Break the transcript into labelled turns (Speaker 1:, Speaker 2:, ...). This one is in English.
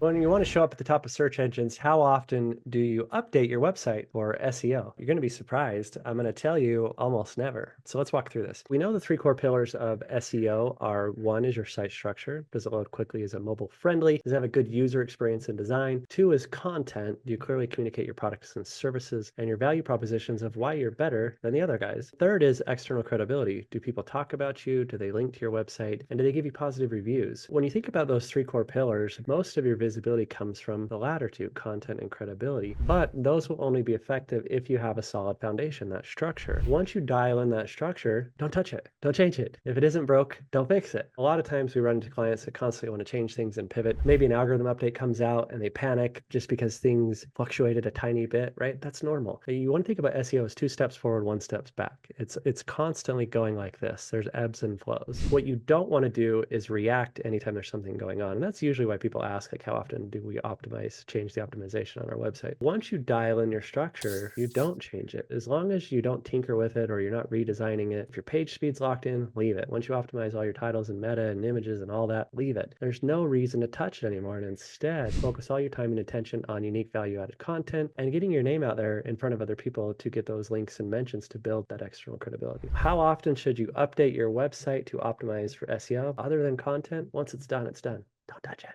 Speaker 1: When you want to show up at the top of search engines, how often do you update your website or SEO? You're going to be surprised. I'm going to tell you almost never. So let's walk through this. We know the three core pillars of SEO are: one is your site structure. Does it load quickly? Is it mobile friendly? Does it have a good user experience and design? Two is content. Do you clearly communicate your products and services and your value propositions of why you're better than the other guys? Third is external credibility. Do people talk about you? Do they link to your website? And do they give you positive reviews? When you think about those three core pillars, most of your visibility comes from the latter two, content and credibility. But those will only be effective if you have a solid foundation, that structure. Once you dial in that structure, don't touch it. Don't change it. If it isn't broke, don't fix it. A lot of times we run into clients that constantly want to change things and pivot. Maybe an algorithm update comes out and they panic just because things fluctuated a tiny bit, right? That's normal. You want to think about SEO as two steps forward, one steps back. It's constantly going like this. There's ebbs and flows. What you don't want to do is react anytime there's something going on. And that's usually why people ask, like, how often do we optimize, change the optimization on our website? Once you dial in your structure, you don't change it. As long as you don't tinker with it or you're not redesigning it. If your page speed's locked in, leave it. Once you optimize all your titles and meta and images and all that, leave it. There's no reason to touch it anymore. And instead, focus all your time and attention on unique value-added content and getting your name out there in front of other people to get those links and mentions to build that external credibility. How often should you update your website to optimize for SEO? Other than content, once it's done, it's done. Don't touch it.